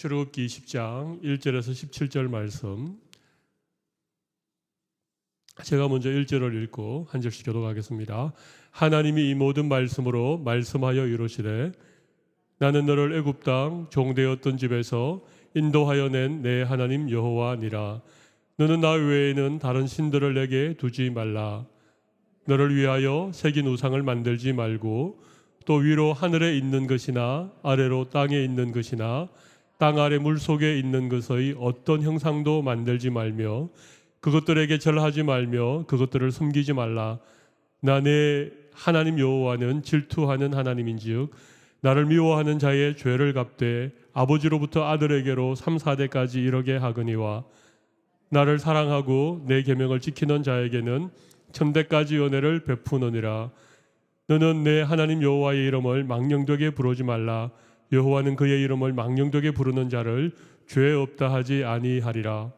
출애굽기 20장 1절에서 17절 말씀, 제가 먼저 1절을 읽고 한 절씩 교독하겠습니다. 하나님이 이 모든 말씀으로 말씀하여 이르시되 나는 너를 애굽 땅 종되었던 집에서 인도하여 낸 내 하나님 여호와니라. 너는 나 외에는 다른 신들을 내게 두지 말라. 너를 위하여 새긴 우상을 만들지 말고 또 위로 하늘에 있는 것이나 아래로 땅에 있는 것이나 땅 아래 물속에 있는 것의 어떤 형상도 만들지 말며 그것들에게 절하지 말며 그것들을 섬기지 말라. 나 내 하나님 여호와는 질투하는 하나님인즉 나를 미워하는 자의 죄를 갚되 아버지로부터 아들에게로 3, 4대까지 이르게 하거니와 나를 사랑하고 내 계명을 지키는 자에게는 천대까지 은혜를 베푸느니라. 너는 내 하나님 여호와의 이름을 망령되게 부르지 말라. 여호와는 그의 이름을 망령되게 부르는 자를 죄 없다 하지 아니하리라.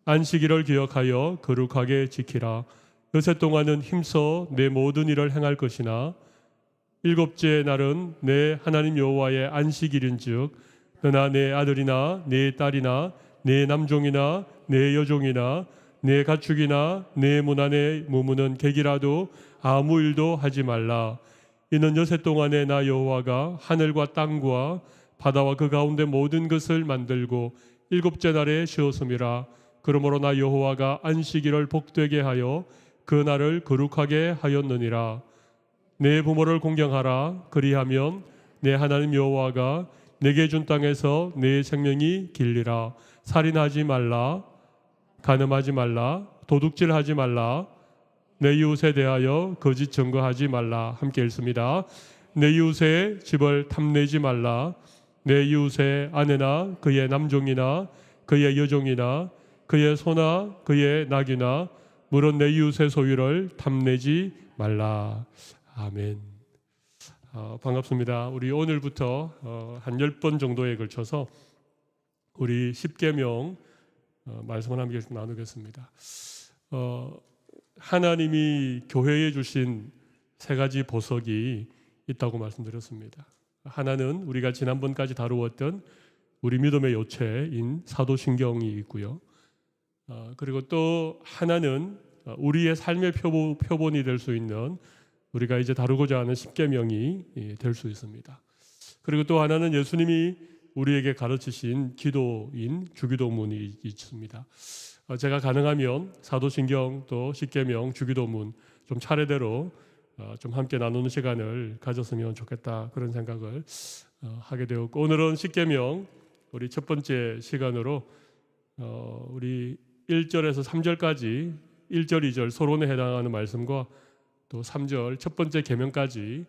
안식일을 기억하여 거룩하게 지키라. 여섯 동안은 힘써 내 모든 일을 행할 것이나 일곱째 날은 내 하나님 여호와의 안식일인즉 너나 내 아들이나 내 딸이나 내 남종이나 내 여종이나 내 가축이나 내 문 안에 머무는 객이라도 아무 일도 하지 말라. 이는 여섯 동안에 나 여호와가 하늘과 땅과 바다와 그 가운데 모든 것을 만들고 일곱째 날에 쉬었음이라. 그러므로 나 여호와가 안식일을 복되게 하여 그 날을 거룩하게 하였느니라. 내 부모를 공경하라. 그리하면 내 하나님 여호와가 내게 준 땅에서 내 생명이 길리라. 살인하지 말라. 간음하지 말라. 도둑질하지 말라. 내 이웃에 대하여 거짓 증거하지 말라. 함께 읽습니다. 내 이웃의 집을 탐내지 말라. 내 이웃의 아내나 그의 남종이나 그의 여종이나 그의 소나 그의 낙이나 물은 내 이웃의 소유를 탐내지 말라. 아멘. 반갑습니다. 우리 오늘부터 한 10번 정도에 걸쳐서 우리 10계명 말씀을 함께 나누겠습니다. 하나님이 교회에 주신 세 가지 보석이 있다고 말씀드렸습니다. 하나는 우리가 지난번까지 다루었던 우리 믿음의 요체인 사도신경이 있고요. 그리고 또 하나는 우리의 삶의 표본이 될 수 있는 우리가 이제 다루고자 하는 십계명이 될 수 있습니다. 그리고 또 하나는 예수님이 우리에게 가르치신 기도인 주기도문이 있습니다. 제가 가능하면 사도신경 또 십계명 주기도문 좀 차례대로 좀 함께 나누는 시간을 가졌으면 좋겠다, 그런 생각을 하게 되었고, 오늘은 십계명 우리 첫 번째 시간으로 우리 1절에서 3절까지 1절, 2절 서론에 해당하는 말씀과 또 3절 첫 번째 계명까지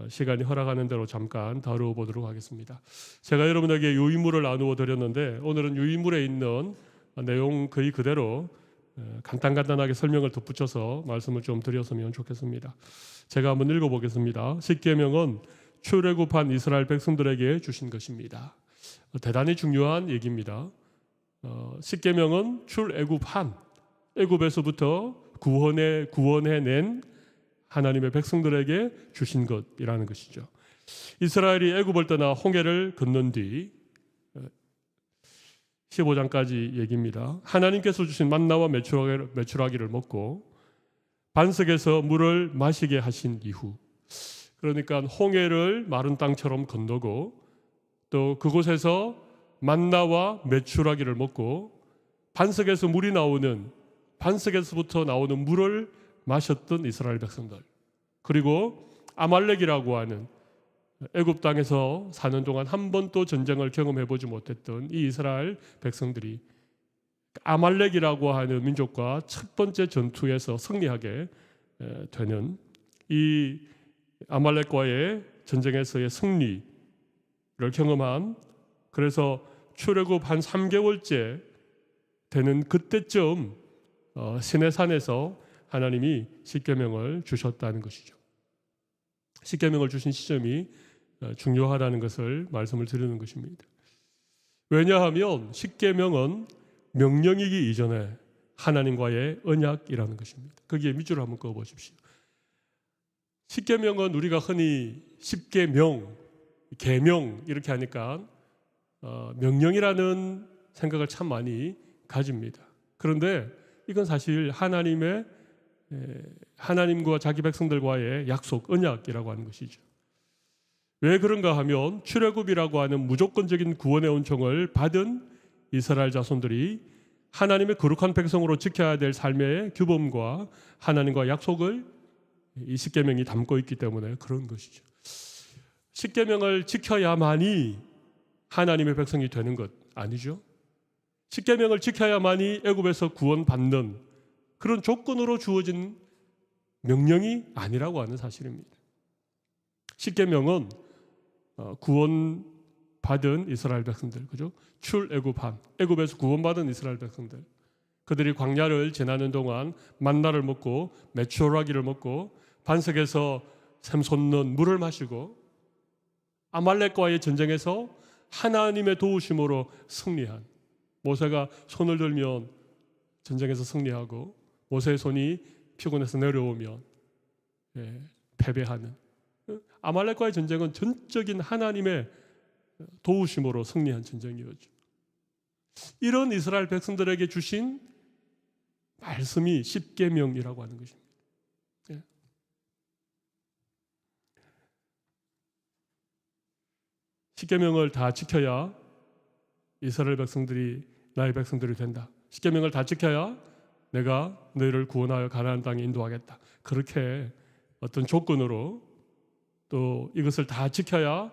시간이 허락하는 대로 잠깐 다루어 보도록 하겠습니다. 제가 여러분에게 유인물을 나누어 드렸는데 오늘은 유인물에 있는 내용 거의 그대로 간단하게 설명을 덧붙여서 말씀을 좀 드렸으면 좋겠습니다. 제가 한번 읽어보겠습니다. 십계명은 출애굽한 이스라엘 백성들에게 주신 것입니다. 대단히 중요한 얘기입니다. 십계명은 출애굽한, 애굽에서부터 구원해낸 하나님의 백성들에게 주신 것이라는 것이죠. 이스라엘이 애굽을 떠나 홍해를 건넌 뒤 15장까지 얘기입니다. 하나님께서 주신 만나와 메추라기를 먹고 반석에서 물을 마시게 하신 이후, 그러니까 홍해를 마른 땅처럼 건너고 또 그곳에서 만나와 메추라기를 먹고 반석에서 물이 나오는, 반석에서부터 나오는 물을 마셨던 이스라엘 백성들, 그리고 아말렉이라고 하는 애굽 땅에서 사는 동안 한 번도 전쟁을 경험해보지 못했던 이 이스라엘 백성들이 아말렉이라고 하는 민족과 첫 번째 전투에서 승리하게 되는 이 아말렉과의 전쟁에서의 승리를 경험한, 그래서 출애굽 한 3개월째 되는 그때쯤 시내산에서 하나님이 십계명을 주셨다는 것이죠. 십계명을 주신 시점이 중요하다는 것을 말씀을 드리는 것입니다. 왜냐하면 십계명은 명령이기 이전에 하나님과의 언약이라는 것입니다. 거기에 밑줄을 한번 그어보십시오. 십계명은 우리가 흔히 십계명, 계명 이렇게 하니까 명령이라는 생각을 참 많이 가집니다. 그런데 이건 사실 하나님과 자기 백성들과의 약속, 언약이라고 하는 것이죠. 왜 그런가 하면 출애굽이라고 하는 무조건적인 구원의 은총을 받은 이스라엘 자손들이 하나님의 거룩한 백성으로 지켜야 될 삶의 규범과 하나님과 약속을 이 십계명이 담고 있기 때문에 그런 것이죠. 십계명을 지켜야만이 하나님의 백성이 되는 것 아니죠. 십계명을 지켜야만이 애굽에서 구원받는 그런 조건으로 주어진 명령이 아니라고 하는 사실입니다. 십계명은 구원받은 이스라엘 백성들, 그죠? 출애굽한, 애굽에서 구원받은 이스라엘 백성들, 그들이 광야를 지나는 동안 만나를 먹고 메추라기를 먹고 반석에서 샘솟는 물을 마시고 아말렉과의 전쟁에서 하나님의 도우심으로 승리한, 모세가 손을 들면 전쟁에서 승리하고 모세의 손이 피곤해서 내려오면 패배하는, 아말렉과의 전쟁은 전적인 하나님의 도우심으로 승리한 전쟁이었죠. 이런 이스라엘 백성들에게 주신 말씀이 십계명이라고 하는 것입니다. 십계명을 다 지켜야 이스라엘 백성들이 나의 백성들이 된다. 십계명을 다 지켜야 내가 너희를 구원하여 가나안 땅에 인도하겠다. 그렇게 어떤 조건으로 또 이것을 다 지켜야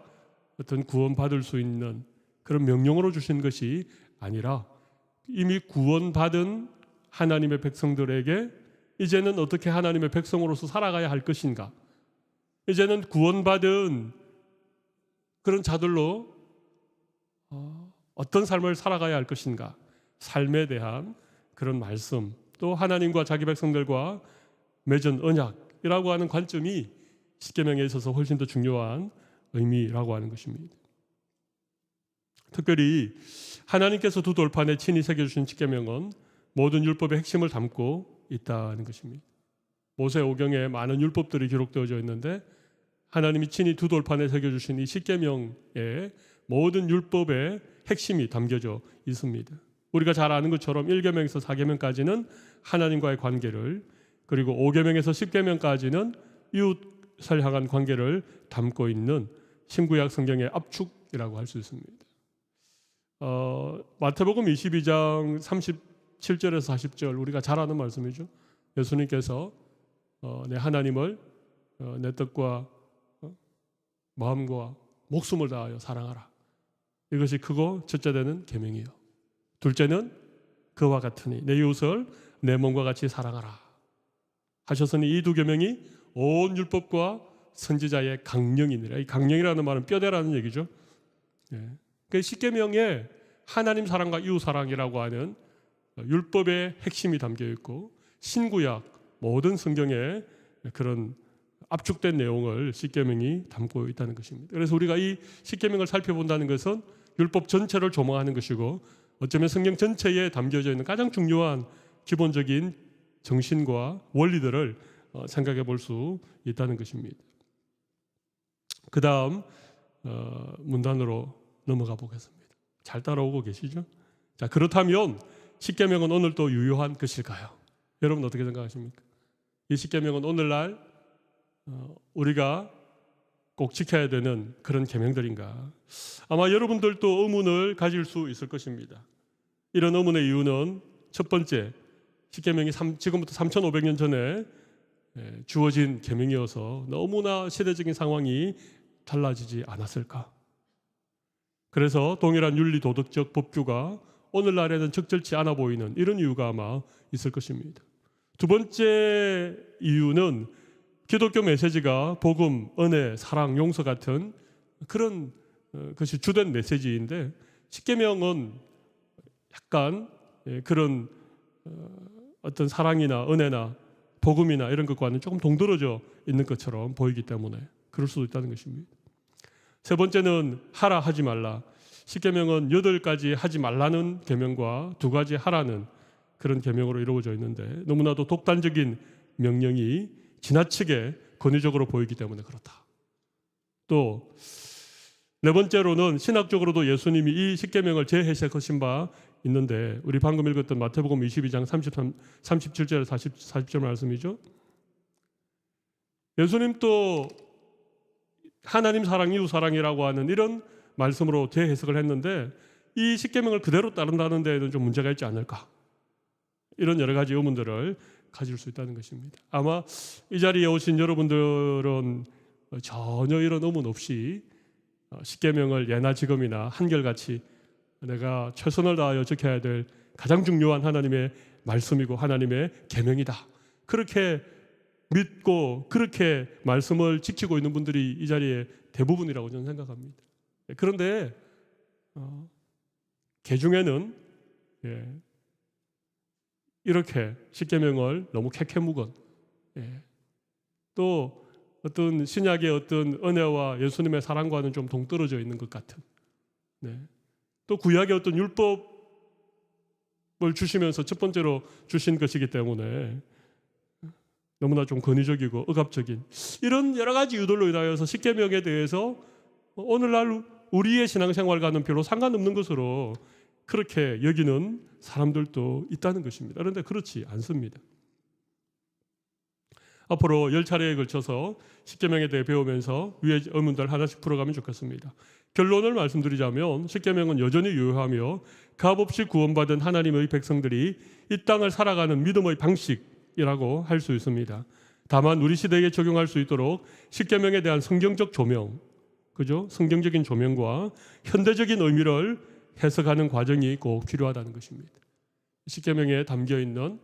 어떤 구원받을 수 있는 그런 명령으로 주신 것이 아니라 이미 구원받은 하나님의 백성들에게 이제는 어떻게 하나님의 백성으로서 살아가야 할 것인가, 이제는 구원받은 그런 자들로 어떤 삶을 살아가야 할 것인가, 삶에 대한 그런 말씀, 또 하나님과 자기 백성들과 맺은 언약이라고 하는 관점이 십계명에 있어서 훨씬 더 중요한 의미라고 하는 것입니다. 특별히 하나님께서 두 돌판에 친히 새겨주신 십계명은 모든 율법의 핵심을 담고 있다는 것입니다. 모세오경에 많은 율법들이 기록되어져 있는데 하나님이 친히 두 돌판에 새겨주신 이 십계명에 모든 율법의 핵심이 담겨져 있습니다. 우리가 잘 아는 것처럼 1계명에서 4계명까지는 하나님과의 관계를, 그리고 5계명에서 10계명까지는 이웃을 향한 관계를 담고 있는 신구약 성경의 압축이라고 할 수 있습니다. 마태복음 22장 37절에서 40절 우리가 잘 아는 말씀이죠. 예수님께서 내 하나님을 내 뜻과 마음과 목숨을 다하여 사랑하라. 이것이 크고 첫째 되는 계명이요. 둘째는 그와 같으니 내 이웃을 내 몸과 같이 사랑하라 하셨으니 이 두 계명이 온 율법과 선지자의 강령이니라. 이 강령이라는 말은 뼈대라는 얘기죠. 그 십계명에 하나님 사랑과 이웃 사랑이라고 하는 율법의 핵심이 담겨 있고 신구약 모든 성경에 그런 압축된 내용을 십계명이 담고 있다는 것입니다. 그래서 우리가 이 십계명을 살펴본다는 것은 율법 전체를 조망하는 것이고 어쩌면 성경 전체에 담겨져 있는 가장 중요한 기본적인 정신과 원리들을 생각해 볼 수 있다는 것입니다. 그 다음 문단으로 넘어가 보겠습니다. 잘 따라오고 계시죠? 자, 그렇다면 십계명은 오늘 또 유효한 것일까요? 여러분 어떻게 생각하십니까? 이 십계명은 오늘날 우리가 꼭 지켜야 되는 그런 계명들인가? 아마 여러분들도 의문을 가질 수 있을 것입니다. 이런 의문의 이유는 첫 번째, 십계명이 지금부터 3,500년 전에 주어진 계명이어서 너무나 시대적인 상황이 달라지지 않았을까? 그래서 동일한 윤리 도덕적 법규가 오늘날에는 적절치 않아 보이는 이런 이유가 아마 있을 것입니다. 두 번째 이유는 기독교 메시지가 복음, 은혜, 사랑, 용서 같은 그런 것이 주된 메시지인데 십계명은 약간 그런 어떤 사랑이나 은혜나 복음이나 이런 것과는 조금 동떨어져 있는 것처럼 보이기 때문에 그럴 수도 있다는 것입니다. 세 번째는 하라 하지 말라. 십계명은 8가지 하지 말라는 계명과 2가지 하라는 그런 계명으로 이루어져 있는데 너무나도 독단적인 명령이 지나치게 권위적으로 보이기 때문에 그렇다. 또 네 번째로는 신학적으로도 예수님이 이 십계명을 재해석하신 바 있는데, 우리 방금 읽었던 마태복음 22장 37절 40절 말씀이죠. 예수님도 하나님 사랑, 이웃 사랑이라고 하는 이런 말씀으로 재해석을 했는데, 이 십계명을 그대로 따른다는 데에는 좀 문제가 있지 않을까, 이런 여러 가지 의문들을 가질 수 있다는 것입니다. 아마 이 자리에 오신 여러분들은 전혀 이런 의문 없이 십계명을 예나 지금이나 한결같이 내가 최선을 다하여 지켜야 될 가장 중요한 하나님의 말씀이고 하나님의 계명이다, 그렇게 믿고 그렇게 말씀을 지키고 있는 분들이 이 자리에 대부분이라고 저는 생각합니다. 그런데 개중에는 이렇게 십계명을 너무 캐캐묵은, 또 어떤 신약의 어떤 은혜와 예수님의 사랑과는 좀 동떨어져 있는 것 같은, 또 구약의 어떤 율법을 주시면서 첫 번째로 주신 것이기 때문에 너무나 좀 권위적이고 억압적인 이런 여러 가지 이유들로 인하여서 십계명에 대해서 오늘날 우리의 신앙생활과는 별로 상관없는 것으로 그렇게 여기는 사람들도 있다는 것입니다. 그런데 그렇지 않습니다. 앞으로 10차례에 걸쳐서 십계명에 대해 배우면서 위의 의문들 하나씩 풀어가면 좋겠습니다. 결론을 말씀드리자면 십계명은 여전히 유효하며 값없이 구원받은 하나님의 백성들이 이 땅을 살아가는 믿음의 방식이라고 할 수 있습니다. 다만 우리 시대에 적용할 수 있도록 십계명에 대한 성경적 조명, 그죠? 성경적인 조명과 현대적인 의미를 해석하는 과정이 꼭 필요하다는 것입니다. 십계명에 담겨 있는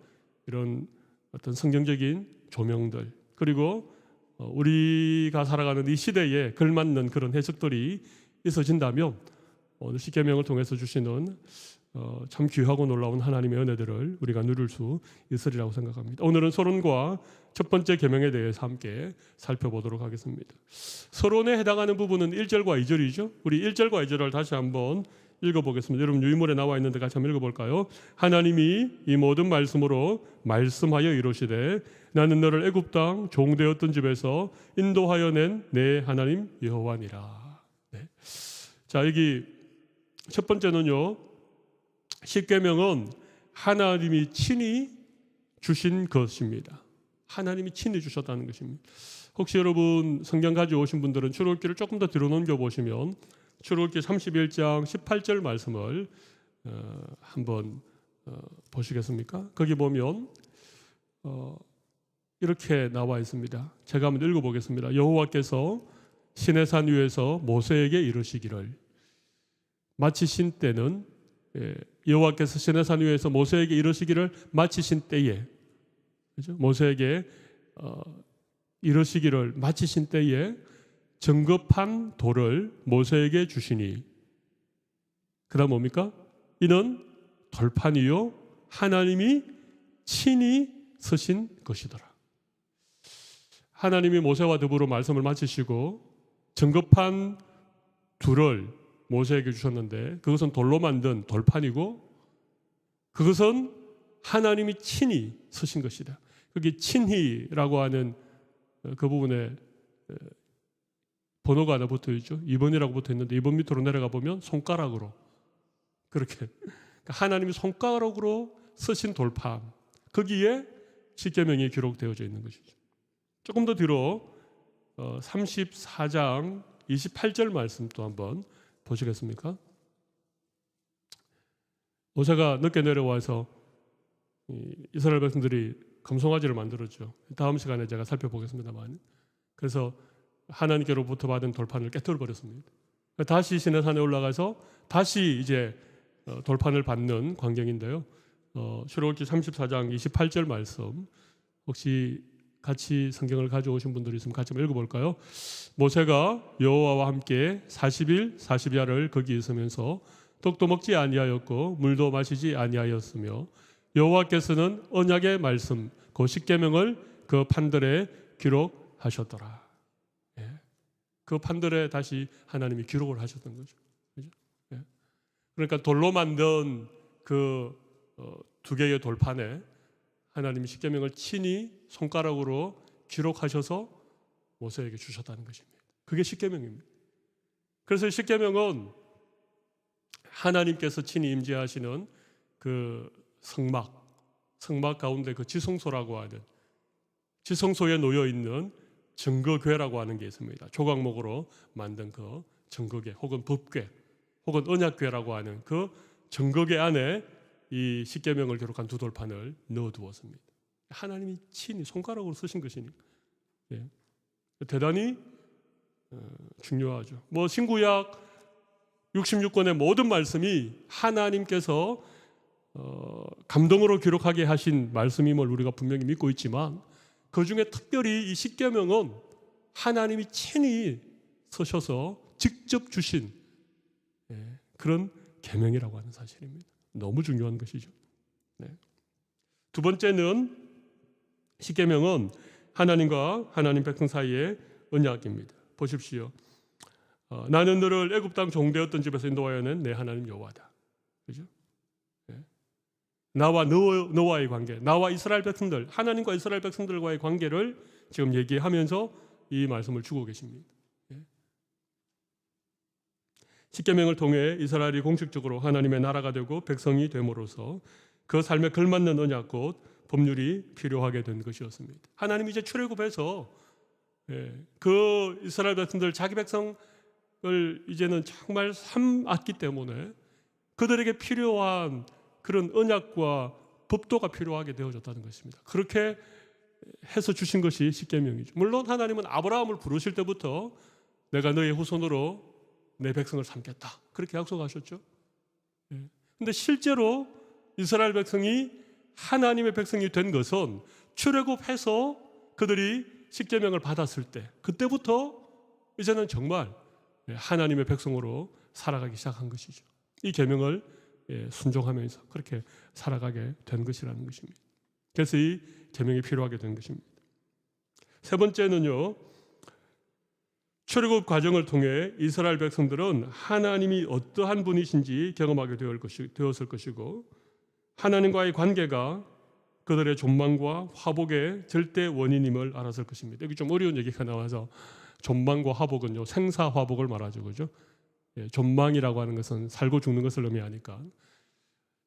이런 어떤 성경적인 조명들, 그리고 우리가 살아가는 이 시대에 걸맞는 그런 해석들이 있어진다면 오늘 십계명을 통해서 주시는 참 귀하고 놀라운 하나님의 은혜들을 우리가 누릴 수 있으리라고 생각합니다. 오늘은 서론과 첫 번째 계명에 대해서 함께 살펴보도록 하겠습니다. 서론에 해당하는 부분은 1절과 2절이죠. 우리 1절과 2절을 다시 한번 읽어보겠습니다. 여러분 유인물에 나와 있는데 같이 한번 읽어볼까요? 하나님이 이 모든 말씀으로 말씀하여 이르시되 나는 너를 애굽 땅 종되었던 집에서 인도하여 낸 내 하나님 여호와니라. 자, 여기 첫 번째는요, 십계명은 하나님이 친히 주신 것입니다. 하나님이 친히 주셨다는 것입니다. 혹시 여러분 성경 가져오신 분들은 출애굽기를 조금 더 뒤로 넘겨보시면 출애굽기 31장 18절 말씀을 한번 보시겠습니까? 거기 보면 이렇게 나와 있습니다. 제가 한번 읽어보겠습니다. 여호와께서 시내산 위에서 모세에게 이르시기를, 마치신 때는, 여호와께서 시내산 위에서 모세에게 이르시기를 마치신 때에, 그죠? 모세에게 이르시기를 마치신 때에 정급한 돌을 모세에게 주시니, 그 다음 뭡니까? 이는 돌판이요 하나님이 친히 쓰신 것이더라. 하나님이 모세와 더불어 말씀을 마치시고 정급한 둘을 모세에게 주셨는데, 그것은 돌로 만든 돌판이고 그것은 하나님이 친히 쓰신 것이다. 거기 친히라고 하는 그 부분에 번호가 하나 붙어 있죠. 2번이라고 붙어 있는데 2번 밑으로 내려가 보면 손가락으로, 그렇게 하나님이 손가락으로 쓰신 돌판, 거기에 십계명이 기록되어져 있는 것이죠. 조금 더 뒤로 34장 28절 말씀 또 한번 보시겠습니까? 모세가 늦게 내려와서 이스라엘 백성들이 금송아지를 만들었죠. 다음 시간에 제가 살펴보겠습니다만, 그래서 하나님께로부터 받은 돌판을 깨뜨려 버렸습니다. 다시 시내산에 올라가서 다시 이제 돌판을 받는 광경인데요. 출애굽기 34장 28절 말씀, 혹시 같이 성경을 가져오신 분들이 있으면 같이 한번 읽어볼까요? 모세가 여호와와 함께 40일 40야를 거기 있으면서 떡도 먹지 아니하였고 물도 마시지 아니하였으며 여호와께서는 언약의 말씀 그 십계명을 그 판들에 기록하셨더라. 그 판들에 다시 하나님이 기록을 하셨던 거죠. 그죠? 그러니까 돌로 만든 그 두 개의 돌판에 하나님이 십계명을 친히 손가락으로 기록하셔서 모세에게 주셨다는 것입니다. 그게 십계명입니다. 그래서 십계명은 하나님께서 친히 임재하시는 그 성막 가운데 그 지성소라고 하는, 지성소에 놓여 있는 증거궤라고 하는 게 있습니다. 조각목으로 만든 그 증거궤 혹은 법궤 혹은 언약궤라고 하는 그 증거궤 안에 이 십계명을 기록한 두 돌판을 넣어두었습니다. 하나님이 친히 손가락으로 쓰신 것이니까 대단히 중요하죠. 신구약 66권의 모든 말씀이 하나님께서 감동으로 기록하게 하신 말씀임을 우리가 분명히 믿고 있지만, 그 중에 특별히 이 십계명은 하나님이 친히 서셔서 직접 주신 그런 계명이라고 하는 사실입니다. 너무 중요한 것이죠. 두 번째는 십계명은 하나님과 하나님 백성 사이의 언약입니다. 보십시오. 나는 너를 애굽 땅 종되었던 집에서 인도하여 낸 내 하나님 여호와다. 그죠? 나와 너와의 관계, 나와 이스라엘 백성들, 하나님과 이스라엘 백성들과의 관계를 지금 얘기하면서 이 말씀을 주고 계십니다. 십계명을 통해 이스라엘이 공식적으로 하나님의 나라가 되고 백성이 됨으로써 그 삶에 걸맞는 언약 곧 법률이 필요하게 된 것이었습니다. 하나님이 이제 출애굽해서 그 이스라엘 백성들, 자기 백성을 이제는 정말 삼았기 때문에 그들에게 필요한 그런 언약과 법도가 필요하게 되어졌다는 것입니다. 그렇게 해서 주신 것이 십계명이죠. 물론 하나님은 아브라함을 부르실 때부터 내가 너의 후손으로 내 백성을 삼겠다, 그렇게 약속하셨죠. 그런데 실제로 이스라엘 백성이 하나님의 백성이 된 것은 출애굽해서 그들이 십계명을 받았을 때, 그때부터 이제는 정말 하나님의 백성으로 살아가기 시작한 것이죠. 이 계명을 순종하면서 그렇게 살아가게 된 것이라는 것입니다. 그래서 이 계명이 필요하게 된 것입니다. 세 번째는요, 출애굽 과정을 통해 이스라엘 백성들은 하나님이 어떠한 분이신지 경험하게 되었을 것이고, 하나님과의 관계가 그들의 존망과 화복의 절대 원인임을 알았을 것입니다. 여기 좀 어려운 얘기가 나와서, 존망과 화복은요 생사화복을 말하죠, 그죠? 존망이라고 하는 것은 살고 죽는 것을 의미하니까,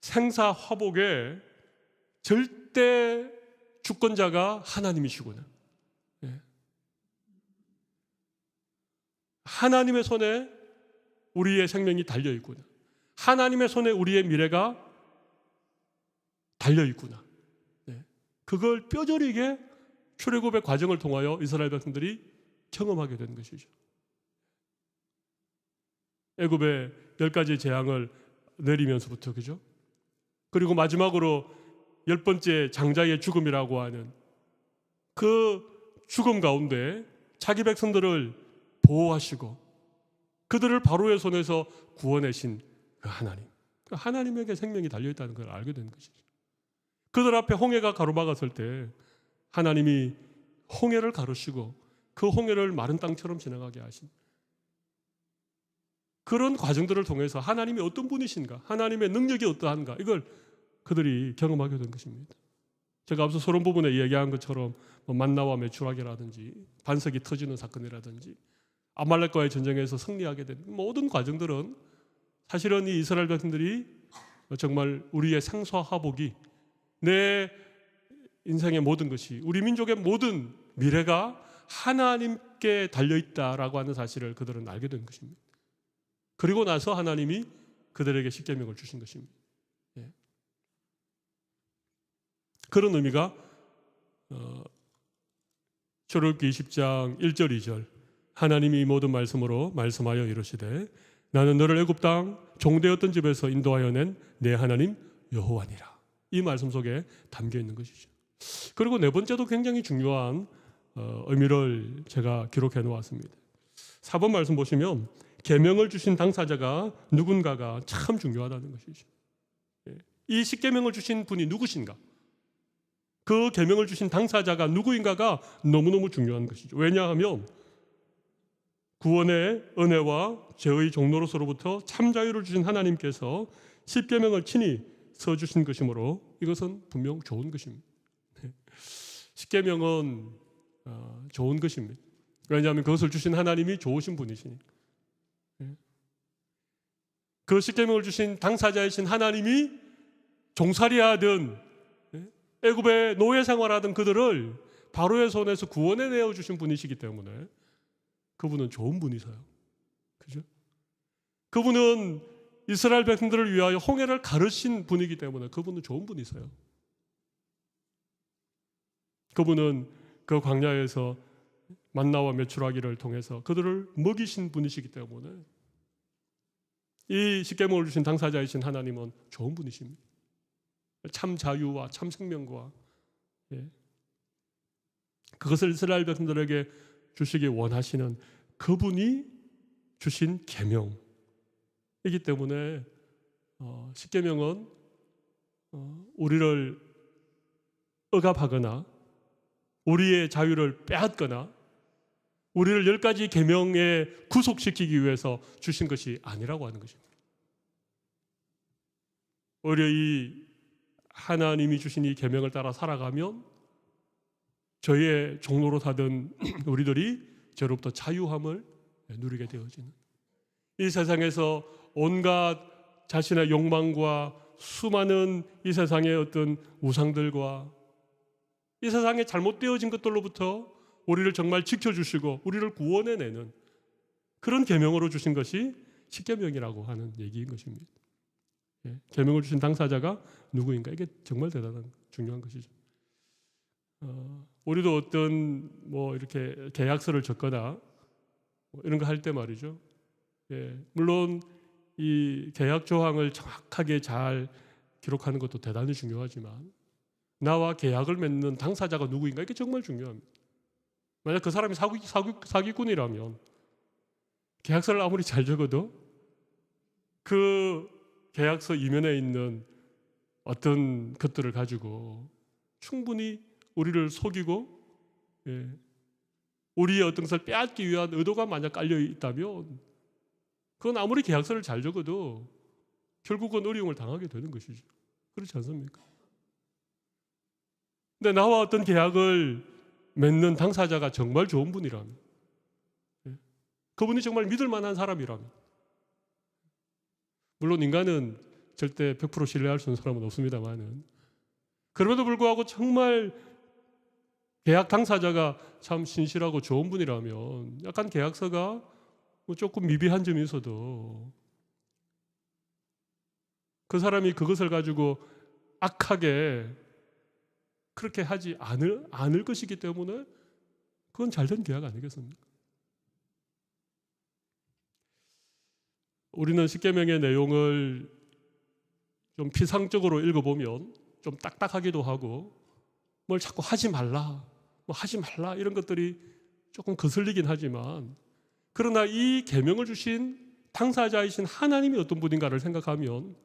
생사화복의 절대 주권자가 하나님이시구나. 하나님의 손에 우리의 생명이 달려있구나. 하나님의 손에 우리의 미래가 달려있구나. 그걸 뼈저리게 출애굽의 과정을 통하여 이스라엘 백성들이 경험하게 된 것이죠. 애굽의 10가지 재앙을 내리면서부터, 그죠? 그리고 마지막으로 10번째 장자의 죽음이라고 하는 그 죽음 가운데 자기 백성들을 보호하시고 그들을 바로의 손에서 구원하신 그 하나님, 그 하나님에게 생명이 달려있다는 걸 알게 된 것이죠. 그들 앞에 홍해가 가로막았을 때 하나님이 홍해를 가르시고 그 홍해를 마른 땅처럼 지나가게 하신 그런 과정들을 통해서 하나님이 어떤 분이신가, 하나님의 능력이 어떠한가, 이걸 그들이 경험하게 된 것입니다. 제가 앞서 서론 부분에 얘기한 것처럼 만나와 메추라기라든지 반석이 터지는 사건이라든지 아말렉과의 전쟁에서 승리하게 된 모든 과정들은 사실은 이 이스라엘 백성들이 정말 우리의 생사화복이, 내 인생의 모든 것이, 우리 민족의 모든 미래가 하나님께 달려있다라고 하는 사실을 그들은 알게 된 것입니다. 그리고 나서 하나님이 그들에게 십계명을 주신 것입니다. 그런 의미가 출애굽기 20장 1절 2절 하나님이 모든 말씀으로 말씀하여 이르시되 나는 너를 애굽 땅 종되었던 집에서 인도하여 낸 내 하나님 여호와니라. 이 말씀 속에 담겨 있는 것이죠. 그리고 네 번째도 굉장히 중요한 의미를 제가 기록해 놓았습니다. 4번 말씀 보시면 계명을 주신 당사자가 누군가가 참 중요하다는 것이죠. 이 십계명을 주신 분이 누구신가? 그 계명을 주신 당사자가 누구인가가 너무너무 중요한 것이죠. 왜냐하면 구원의 은혜와 죄의 종로로서로부터 참 자유를 주신 하나님께서 십계명을 친히 써주신 것이므로 이것은 분명 좋은 것입니다. 십계명은 좋은 것입니다. 왜냐하면 그것을 주신 하나님이 좋으신 분이시니까. 그 십계명을 주신 당사자이신 하나님이 종살이하던 애굽의 노예 생활하던 그들을 바로의 손에서 구원해내어 주신 분이시기 때문에 그분은 좋은 분이세요. 그죠? 그분은 이스라엘 백성들을 위하여 홍해를 가르친 분이기 때문에 그분은 좋은 분이세요. 그분은 그 광야에서 만나와 메추라기를 통해서 그들을 먹이신 분이시기 때문에 이 십계명을 주신 당사자이신 하나님은 좋은 분이십니다. 참 자유와 참 생명과 그것을 이스라엘 백성들에게 주시기 원하시는 그분이 주신 계명이기 때문에 십계명은 우리를 억압하거나 우리의 자유를 빼앗거나 우리를 10가지 계명에 구속시키기 위해서 주신 것이 아니라고 하는 것입니다. 오히려 이 하나님이 주신 이 계명을 따라 살아가면 저의 종로로 사던 우리들이 저로부터 자유함을 누리게 되어지는, 이 세상에서 온갖 자신의 욕망과 수많은 이 세상의 어떤 우상들과 이 세상에 잘못되어진 것들로부터 우리를 정말 지켜주시고 우리를 구원해내는 그런 계명으로 주신 것이 십계명이라고 하는 얘기인 것입니다. 계명을 주신 당사자가 누구인가? 이게 정말 대단한 중요한 것이죠. 우리도 어떤 이렇게 계약서를 적거나 이런 거 할 때 말이죠. 물론 이 계약 조항을 정확하게 잘 기록하는 것도 대단히 중요하지만 나와 계약을 맺는 당사자가 누구인가? 이게 정말 중요합니다. 만약 그 사람이 사기꾼이라면 계약서를 아무리 잘 적어도 그 계약서 이면에 있는 어떤 것들을 가지고 충분히 우리를 속이고 우리의 어떤 것을 빼앗기 위한 의도가 만약 깔려 있다면 그건 아무리 계약서를 잘 적어도 결국은 어려움을 당하게 되는 것이죠. 그렇지 않습니까? 근데 나와 어떤 계약을 맺는 당사자가 정말 좋은 분이라면, 그분이 정말 믿을 만한 사람이라면, 물론 인간은 절대 100% 신뢰할 수 있는 사람은 없습니다만은, 그럼에도 불구하고 정말 계약 당사자가 참 신실하고 좋은 분이라면 약간 계약서가 조금 미비한 점이 있어도 그 사람이 그것을 가지고 악하게 그렇게 하지 않을 것이기 때문에 그건 잘된 계약 아니겠습니까? 우리는 십계명의 내용을 좀 피상적으로 읽어보면 좀 딱딱하기도 하고 뭘 자꾸 하지 말라, 하지 말라 이런 것들이 조금 거슬리긴 하지만, 그러나 이 계명을 주신 당사자이신 하나님이 어떤 분인가를 생각하면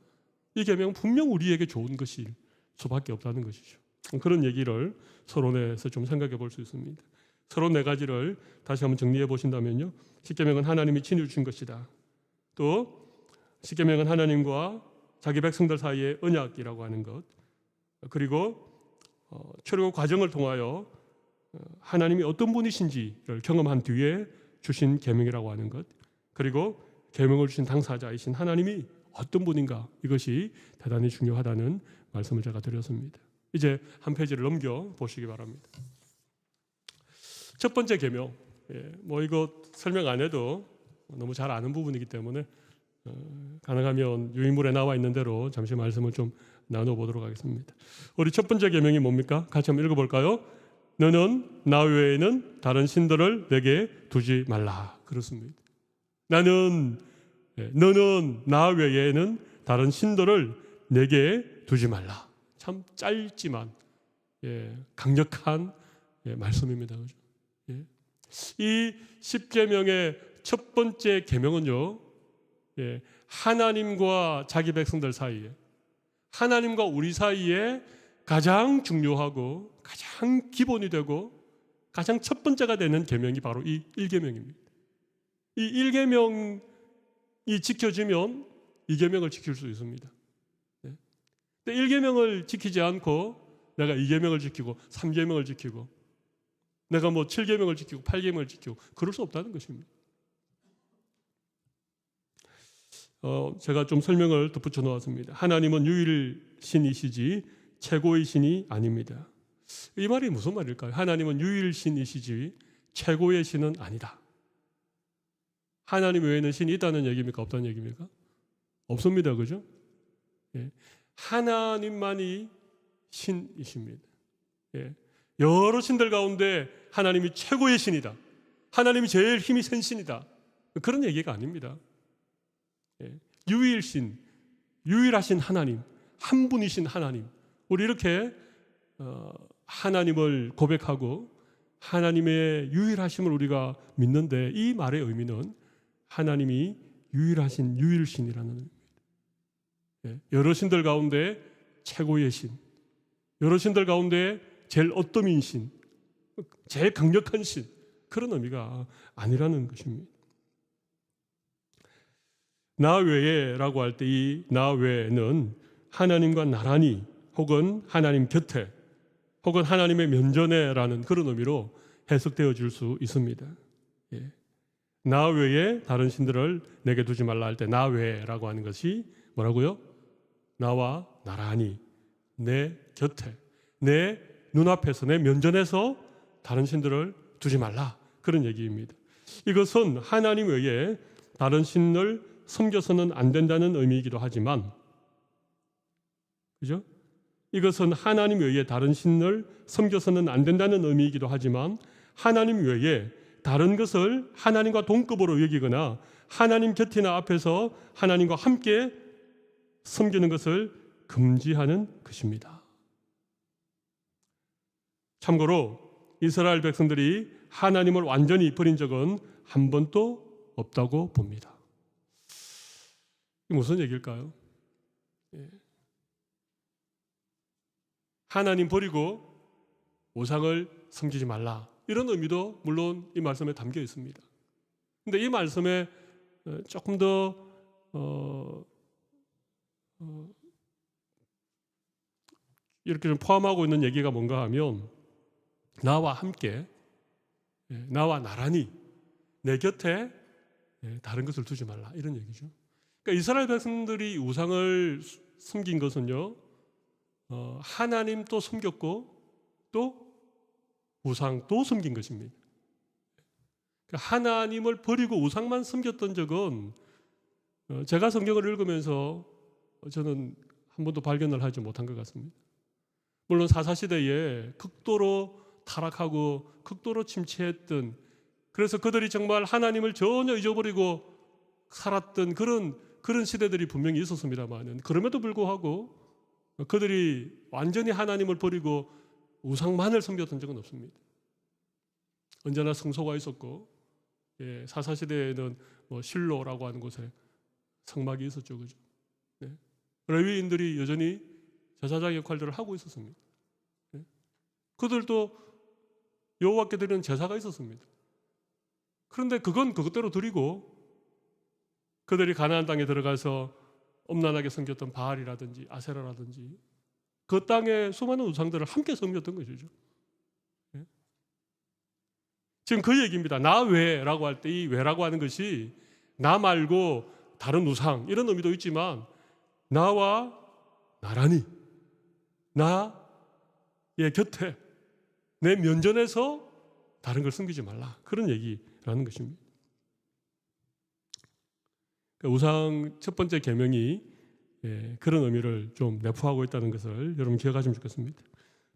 이 계명은 분명 우리에게 좋은 것일 수밖에 없다는 것이죠. 그런 얘기를 서론에서 좀 생각해 볼 수 있습니다. 서론 4가지를 다시 한번 정리해 보신다면요, 십계명은 하나님이 친히 주신 것이다. 또 십계명은 하나님과 자기 백성들 사이의 언약이라고 하는 것, 그리고 출애굽 과정을 통하여 하나님이 어떤 분이신지를 경험한 뒤에 주신 계명이라고 하는 것, 그리고 계명을 주신 당사자이신 하나님이 어떤 분인가, 이것이 대단히 중요하다는 말씀을 제가 드렸습니다. 이제 한 페이지를 넘겨 보시기 바랍니다. 첫 번째 계명, 이거 설명 안 해도 너무 잘 아는 부분이기 때문에 가능하면 유인물에 나와 있는 대로 잠시 말씀을 좀 나눠보도록 하겠습니다. 우리 첫 번째 계명이 뭡니까? 같이 한번 읽어볼까요? 너는 나 외에는 다른 신들을 내게 두지 말라. 그렇습니다. 너는 나 외에는 다른 신들을 내게 두지 말라. 참 짧지만 강력한 말씀입니다. 그렇죠? 이 십계명의 첫 번째 계명은요, 하나님과 자기 백성들 사이에, 하나님과 우리 사이에 가장 중요하고 가장 기본이 되고 가장 첫 번째가 되는 계명이 바로 이 1계명입니다. 이 1계명이 지켜지면 2계명을 지킬 수 있습니다. 근데 1계명을 지키지 않고 내가 2계명을 지키고 3계명을 지키고 내가 7계명을 지키고 8계명을 지키고 그럴 수 없다는 것입니다. 제가 좀 설명을 덧붙여 놓았습니다. 하나님은 유일신이시지 최고의 신이 아닙니다. 이 말이 무슨 말일까요? 하나님은 유일신이시지 최고의 신은 아니다. 하나님 외에는 신이 있다는 얘기입니까? 없다는 얘기입니까? 없습니다. 그죠? 예. 하나님만이 신이십니다. 예. 여러 신들 가운데 하나님이 최고의 신이다. 하나님이 제일 힘이 센 신이다. 그런 얘기가 아닙니다. 예. 유일신, 유일하신 하나님, 한 분이신 하나님. 우리 이렇게 하나님을 고백하고 하나님의 유일하심을 우리가 믿는데, 이 말의 의미는 하나님이 유일하신 유일신이라는 의미입니다. 예. 여러 신들 가운데 최고의 신, 여러 신들 가운데 제일 어떠민 신, 제일 강력한 신, 그런 의미가 아니라는 것입니다. 나 외에라고 할 때 이 나 외에는 하나님과 나란히 혹은 하나님 곁에 혹은 하나님의 면전에라는 그런 의미로 해석되어 줄 수 있습니다. 예. 나 외에 다른 신들을 내게 두지 말라 할 때 나 외라고 하는 것이 뭐라고요? 나와 나란히 내 곁에 내 눈앞에서 내 면전에서 다른 신들을 두지 말라, 그런 얘기입니다. 이것은 하나님 외에 다른 신을 섬겨서는 안 된다는 의미이기도 하지만, 그죠? 이것은 하나님 외에 다른 신을 섬겨서는 안 된다는 의미이기도 하지만, 하나님 외에 다른 것을 하나님과 동급으로 여기거나 하나님 곁이나 앞에서 하나님과 함께 섬기는 것을 금지하는 것입니다. 참고로 이스라엘 백성들이 하나님을 완전히 버린 적은 한 번도 없다고 봅니다. 이게 무슨 얘기일까요? 하나님 버리고 우상을 섬기지 말라, 이런 의미도 물론 이 말씀에 담겨 있습니다. 그런데 이 말씀에 조금 더 이렇게 좀 포함하고 있는 얘기가 뭔가 하면, 나와 함께, 나와 나란히 내 곁에 다른 것을 두지 말라, 이런 얘기죠. 그러니까 이스라엘 백성들이 우상을 섬긴 것은요, 하나님도 섬겼고 또 우상도 섬긴 것입니다. 그러니까 하나님을 버리고 우상만 섬겼던 적은 제가 성경을 읽으면서 저는 한 번도 발견을 하지 못한 것 같습니다. 물론 사사시대에 극도로 타락하고 극도로 침체했던, 그래서 그들이 정말 하나님을 전혀 잊어버리고 살았던 그런 시대들이 분명히 있었습니다만, 그럼에도 불구하고 그들이 완전히 하나님을 버리고 우상만을 섬겼던 적은 없습니다. 언제나 성소가 있었고, 사사시대에는 실로라고 하는 곳에 성막이 있었죠, 그죠? 레위인들이 여전히 제사장 역할들을 하고 있었습니다. 그들도 여호와께 드리는 제사가 있었습니다. 그런데 그건 그것대로 드리고, 그들이 가나안 땅에 들어가서 엄란하게 섬겼던 바알이라든지 아세라라든지 그 땅의 수많은 우상들을 함께 섬겼던 것이죠. 지금 그 얘기입니다. 나 외라고 할 때 이 외라고 하는 것이 나 말고 다른 우상, 이런 의미도 있지만, 나와 나란히 나의 곁에 내 면전에서 다른 걸 섬기지 말라, 그런 얘기라는 것입니다. 우상 첫 번째 계명이 그런 의미를 좀 내포하고 있다는 것을 여러분 기억하시면 좋겠습니다.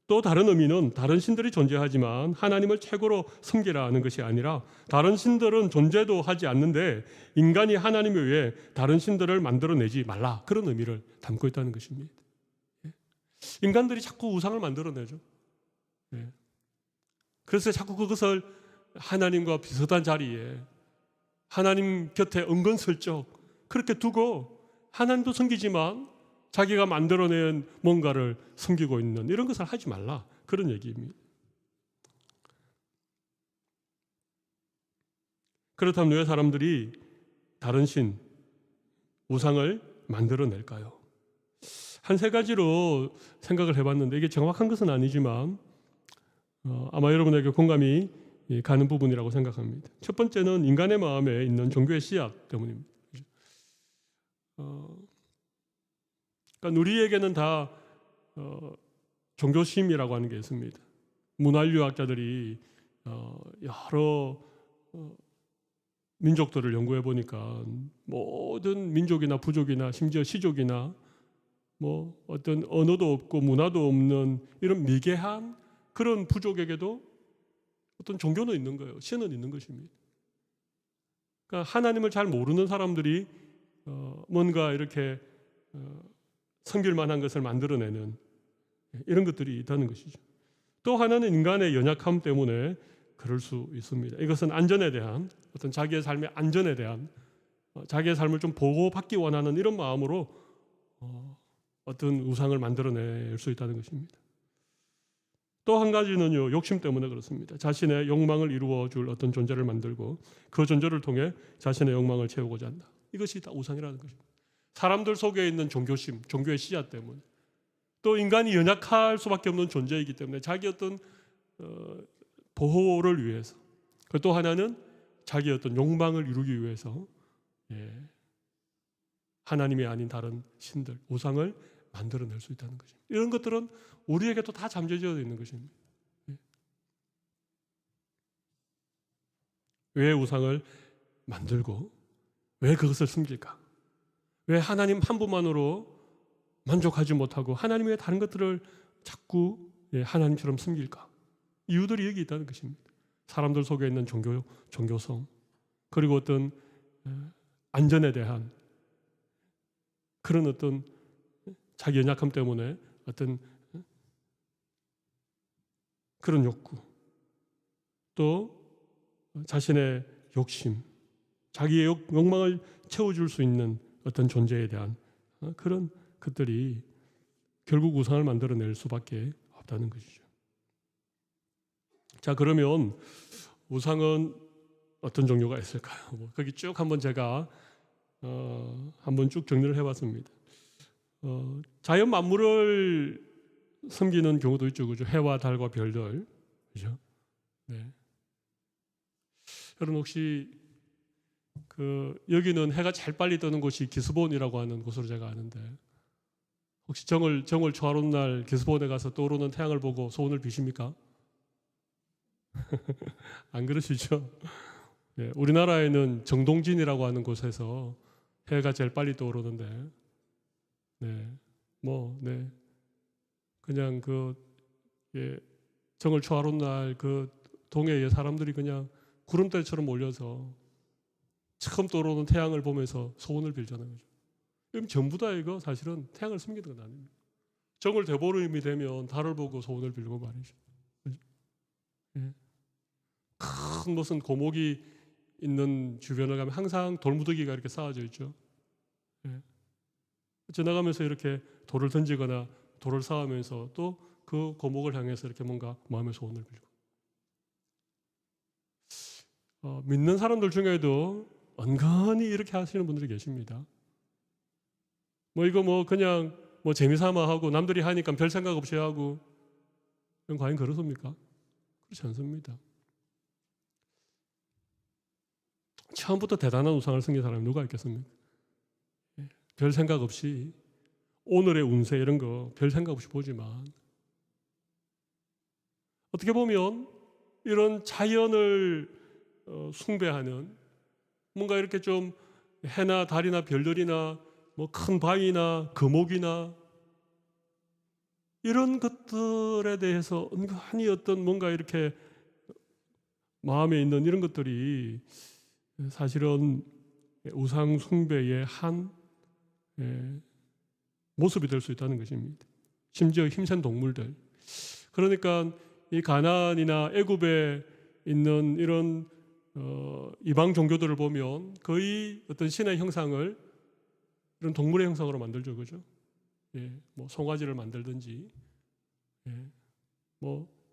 또 다른 의미는 다른 신들이 존재하지만 하나님을 최고로 섬기라는 것이 아니라, 다른 신들은 존재도 하지 않는데 인간이 하나님 외에 다른 신들을 만들어내지 말라, 그런 의미를 담고 있다는 것입니다. 인간들이 자꾸 우상을 만들어내죠. 그래서 자꾸 그것을 하나님과 비슷한 자리에 하나님 곁에 은근슬쩍 그렇게 두고 하나님도 섬기지만 자기가 만들어낸 뭔가를 섬기고 있는 이런 것을 하지 말라, 그런 얘기입니다. 그렇다면 왜 사람들이 다른 신, 우상을 만들어낼까요? 한 세 가지로 생각을 해봤는데 이게 정확한 것은 아니지만 아마 여러분에게 공감이 가는 부분이라고 생각합니다. 첫 번째는 인간의 마음에 있는 종교의 씨앗 때문입니다. 그러니까 우리에게는 다 종교심이라고 하는 게 있습니다. 문화인류학자들이 여러 민족들을 연구해 보니까 모든 민족이나 부족이나 심지어 시족이나 뭐 어떤 언어도 없고 문화도 없는 이런 미개한 그런 부족에게도 어떤 종교는 있는 거예요. 신은 있는 것입니다. 그러니까 하나님을 잘 모르는 사람들이 뭔가 이렇게 섬길 만한 것을 만들어내는 이런 것들이 있다는 것이죠. 또 하나는 인간의 연약함 때문에 그럴 수 있습니다. 이것은 안전에 대한 어떤 자기의 삶의 안전에 대한 자기의 삶을 좀 보호받기 원하는 이런 마음으로 어떤 우상을 만들어낼 수 있다는 것입니다. 또 한 가지는요, 욕심 때문에 그렇습니다. 자신의 욕망을 이루어줄 어떤 존재를 만들고 그 존재를 통해 자신의 욕망을 채우고자 한다. 이것이 다 우상이라는 것입니다. 사람들 속에 있는 종교심, 종교의 씨앗 때문에 또 인간이 연약할 수밖에 없는 존재이기 때문에 자기 어떤 보호를 위해서 또 하나는 자기 어떤 욕망을 이루기 위해서 하나님이 아닌 다른 신들, 우상을 만들어낼 수 있다는 것입니다. 이런 것들은 우리에게도 다 잠재되어 있는 것입니다. 왜 우상을 만들고 왜 그것을 숨길까? 왜 하나님 한 분만으로 만족하지 못하고 하나님 외에 다른 것들을 자꾸 하나님처럼 숨길까? 이유들이 여기 있다는 것입니다. 사람들 속에 있는 종교성 그리고 어떤 안전에 대한 그런 어떤 자기 연약함 때문에 어떤 그런 욕구 또 자신의 욕심 자기의 욕망을 채워줄 수 있는 어떤 존재에 대한 그런 것들이 결국 우상을 만들어낼 수밖에 없다는 것이죠. 자, 그러면 우상은 어떤 종류가 있을까요? 거기 쭉 한번 제가 한번 쭉 정리를 해봤습니다. 자연 만물을 섬기는 경우도 있죠, 그죠? 해와 달과 별들, 그죠? 네. 여러분 혹시 여기는 해가 제일 빨리 뜨는 곳이 기스본이라고 하는 곳으로 제가 아는데 혹시 정월 초하룻 날 기스본에 가서 떠오르는 태양을 보고 소원을 비십니까? 안 그러시죠? 네, 우리나라에는 정동진이라고 하는 곳에서 해가 제일 빨리 떠오르는데, 그냥 정월 초하룻 날 그 동해에 사람들이 그냥 구름대처럼 몰려서 처음 떠오르는 태양을 보면서 소원을 빌잖아요. 그럼 전부 다 이거 사실은 태양을 숨기는 건 아닙니다. 정월 대보름이 되면 달을 보고 소원을 빌고 말이죠. 예. 큰 무슨 고목이 있는 주변을 가면 항상 돌무더기가 이렇게 쌓아져 있죠. 예. 지나가면서 이렇게 돌을 던지거나 돌을 쌓으면서 또 그 고목을 향해서 이렇게 뭔가 마음의 소원을 빌고 믿는 사람들 중에도 은근히 이렇게 하시는 분들이 계십니다. 이거 그냥 재미삼아 하고 남들이 하니까 별 생각 없이 하고 이건 과연 그렇습니까? 그렇지 않습니다. 처음부터 대단한 우상을 섬긴 사람이 누가 있겠습니까? 별 생각 없이 오늘의 운세 이런 거 별 생각 없이 보지만 어떻게 보면 이런 자연을 숭배하는 뭔가 이렇게 좀 해나 달이나 별들이나 큰 바위나 거목이나 이런 것들에 대해서 은근히 어떤 뭔가 이렇게 마음에 있는 이런 것들이 사실은 우상 숭배의 한 모습이 될 수 있다는 것입니다. 심지어 힘센 동물들. 그러니까 이 가나안이나 애굽에 있는 이런 이방 종교들을 보면 거의 어떤 신의 형상을 이런 동물의 형상으로 만들죠, 그죠? 송아지를 만들든지,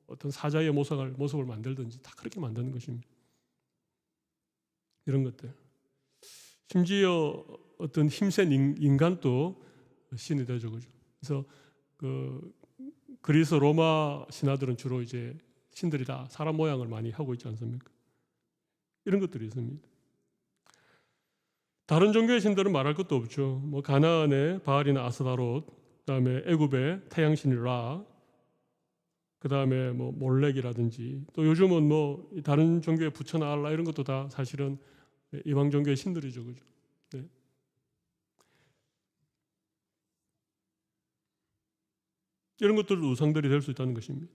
어떤 사자의 모습을 만들든지 다 그렇게 만드는 것입니다. 이런 것들. 심지어 어떤 힘센 인간도 신이 되죠, 그죠? 그래서 그리스 로마 신화들은 주로 이제 신들이 다 사람 모양을 많이 하고 있지 않습니까? 이런 것들이 있습니다. 다른 종교의 신들은 말할 것도 없죠. 뭐 가나안의 바알이나 아스다롯, 그다음에 애굽의 태양신 라, 그다음에 뭐 몰렉이라든지, 또 요즘은 뭐 다른 종교의 부처나 알라 이런 것도 다 사실은 이방 종교의 신들이죠, 그죠? 네. 이런 것들은 우상들이 될 수 있다는 것입니다.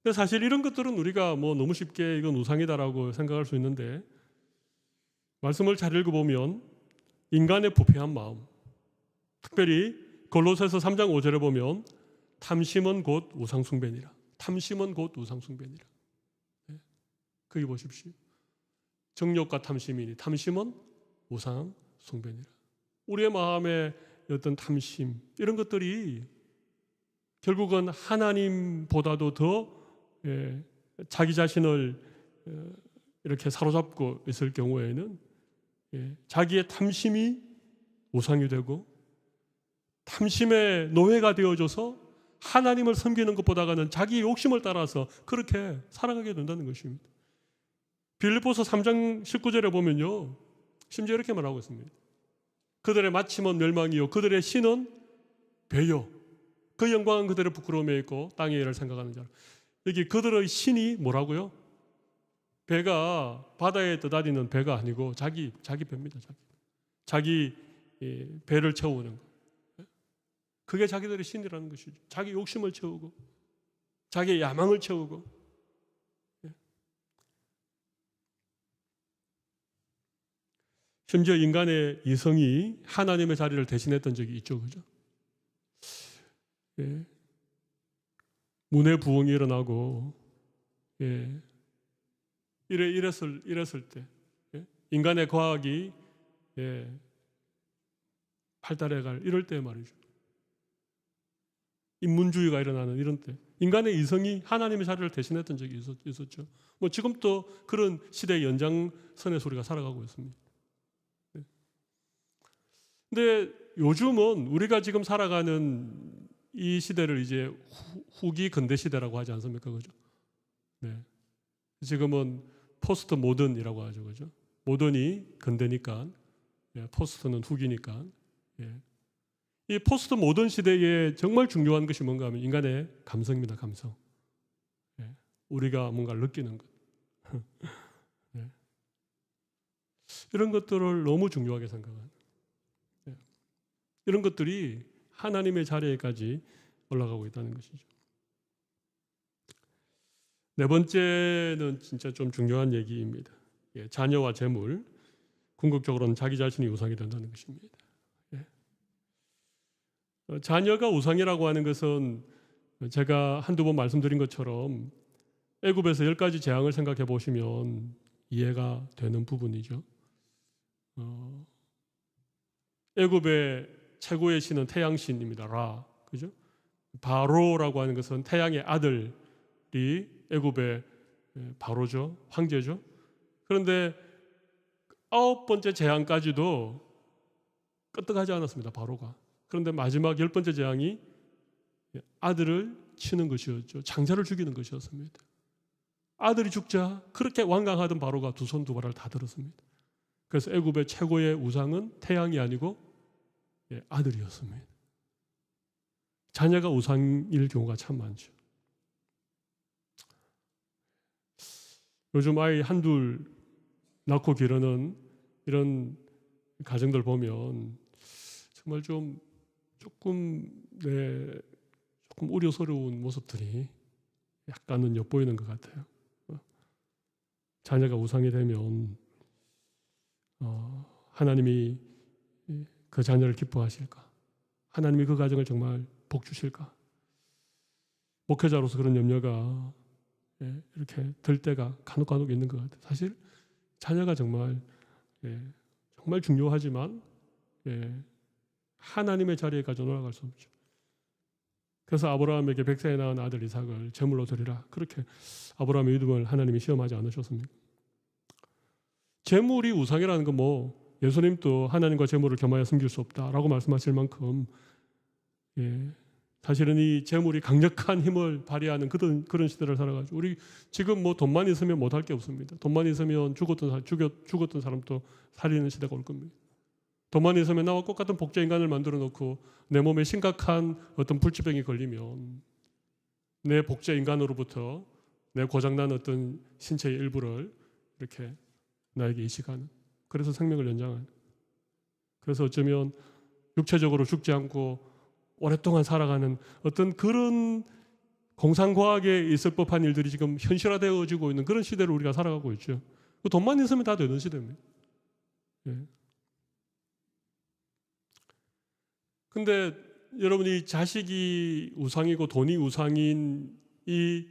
근데 사실 이런 것들은 우리가 뭐 너무 쉽게 이건 우상이다라고 생각할 수 있는데, 말씀을 잘 읽어보면 인간의 부패한 마음, 특별히 골로새서 3장 5절에 보면 탐심은 곧 우상숭배니라. 탐심은 곧 우상숭배니라. 네. 거기 보십시오. 정욕과 탐심이니 탐심은 우상숭배니라. 우리의 마음의 어떤 탐심, 이런 것들이 결국은 하나님보다도 더 자기 자신을 이렇게 사로잡고 있을 경우에는 자기의 탐심이 우상이 되고 탐심의 노예가 되어져서 하나님을 섬기는 것보다는 자기 욕심을 따라서 그렇게 살아가게 된다는 것입니다. 빌립보서 3장 19절에 보면요, 심지어 이렇게 말하고 있습니다. 그들의 마침은 멸망이요 그들의 신은 배요 그 영광은 그들의 부끄러움에 있고 땅의 일을 생각하는 자라. 여기 그들의 신이 뭐라고요? 배가 바다에 떠다니는 배가 아니고 자기 배입니다. 자기 배를 채우는 거. 그게 자기들의 신이라는 것이죠. 자기 욕심을 채우고 자기의 야망을 채우고. 심지어 인간의 이성이 하나님의 자리를 대신했던 적이 있죠, 그죠? 문의 부흥이 일어나고, 이랬을 때, 인간의 과학이 발달해갈 이럴 때 말이죠. 인문주의가 일어나는 이런 때, 인간의 이성이 하나님의 자리를 대신했던 적이 있었죠. 뭐 지금도 그런 시대의 연장선에서 우리가 살아가고 있습니다. 근데 요즘은 우리가 지금 살아가는 이 시대를 이제 후기 근대 시대라고 하지 않습니까? 그죠? 네. 지금은 포스트 모던이라고 하죠. 그죠? 모던이 근대니까, 포스트는 후기니까. 이 포스트 모던 시대에 정말 중요한 것이 뭔가 하면 인간의 감성입니다. 감성. 우리가 뭔가를 느끼는 것. 이런 것들을 너무 중요하게 생각합니다. 이런 것들이 하나님의 자리에까지 올라가고 있다는 것이죠. 네 번째는 진짜 좀 중요한 얘기입니다. 자녀와 재물, 궁극적으로는 자기 자신이 우상이 된다는 것입니다. 자녀가 우상이라고 하는 것은 제가 한두 번 말씀드린 것처럼 애굽에서 10가지 재앙을 생각해 보시면 이해가 되는 부분이죠. 애굽의 최고의 신은 태양신입니다. 라, 그죠? 바로라고 하는 것은 태양의 아들이 애굽의 바로죠, 황제죠. 그런데 9번째 재앙까지도 끄떡하지 않았습니다. 바로가. 그런데 마지막 10번째 재앙이 아들을 치는 것이었죠. 장자를 죽이는 것이었습니다. 아들이 죽자 그렇게 완강하던 바로가 두 손 두 발을 다 들었습니다. 그래서 애굽의 최고의 우상은 태양이 아니고 아들이었습니다. 자녀가 우상일 경우가 참 많죠. 요즘 아이 한둘 낳고 기르는 이런 가정들 보면 정말 조금 우려스러운 모습들이 약간은 엿보이는 것 같아요. 자녀가 우상이 되면 하나님이 그 자녀를 기뻐하실까? 하나님이 그 가정을 정말 복 주실까? 목회자로서 그런 염려가 이렇게 들 때가 간혹 있는 것 같아요. 사실 자녀가 정말 중요하지만 하나님의 자리에까지 올라갈 수 없죠. 그래서 아브라함에게 100세에 낳은 아들 이삭을 제물로 드리라. 그렇게 아브라함의 믿음을 하나님이 시험하지 않으셨습니까? 제물이 우상이라는 건 예수님도 하나님과 제물을 겸하여 섬길 수 없다라고 말씀하실 만큼 사실은 이 재물이 강력한 힘을 발휘하는 그런 시대를 살아가지고 우리 지금 뭐 돈만 있으면 못할 게 없습니다. 돈만 있으면 죽었던 사람도 살리는 시대가 올 겁니다. 돈만 있으면 나와 똑같은 복제 인간을 만들어 놓고 내 몸에 심각한 어떤 불치병이 걸리면 내 복제 인간으로부터 내 고장난 어떤 신체의 일부를 이렇게 나에게 이식하는, 그래서 생명을 연장하는, 그래서 어쩌면 육체적으로 죽지 않고 오랫동안 살아가는 어떤 그런 공상과학에 있을 법한 일들이 지금 현실화되어지고 있는 그런 시대를 우리가 살아가고 있죠. 돈만 있으면 다 되는 시대입니다. 예. 근데 여러분이 자식이 우상이고 돈이 우상인 이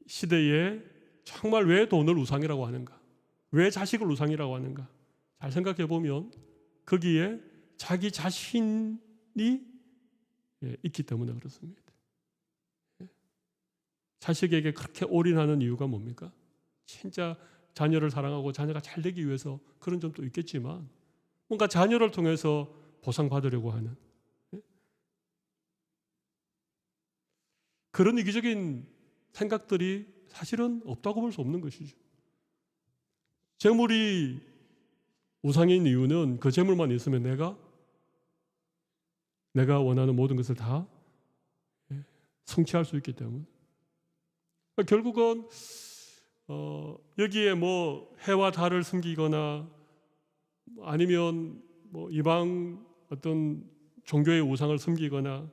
시대에 정말 왜 돈을 우상이라고 하는가? 왜 자식을 우상이라고 하는가? 잘 생각해 보면 거기에 자기 자신이 있기 때문에 그렇습니다. 자식에게 그렇게 올인하는 이유가 뭡니까? 진짜 자녀를 사랑하고 자녀가 잘 되기 위해서 그런 점도 있겠지만 뭔가 자녀를 통해서 보상받으려고 하는 그런 이기적인 생각들이 사실은 없다고 볼 수 없는 것이죠. 재물이 우상인 이유는 그 재물만 있으면 내가 원하는 모든 것을 다 성취할 수 있기 때문에. 결국은 여기에 뭐 해와 달을 숨기거나 아니면 뭐 이방 어떤 종교의 우상을 숨기거나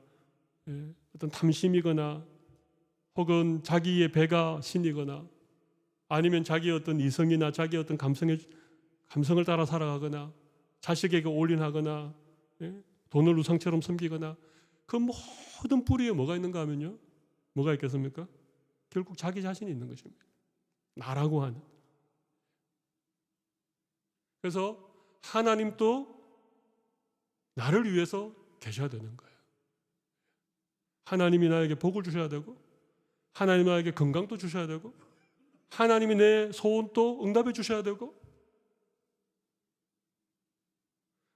어떤 탐심이거나 혹은 자기의 배가 신이거나 아니면 자기의 어떤 이성이나 자기의 어떤 감성을 따라 살아가거나 자식에게 올인하거나 돈을 우상처럼 섬기거나 그 모든 뿌리에 뭐가 있는가 하면요. 뭐가 있겠습니까? 결국 자기 자신이 있는 것입니다. 나라고 하는. 그래서 하나님도 나를 위해서 계셔야 되는 거예요. 하나님이 나에게 복을 주셔야 되고 하나님이 나에게 건강도 주셔야 되고 하나님이 내 소원도 응답해 주셔야 되고,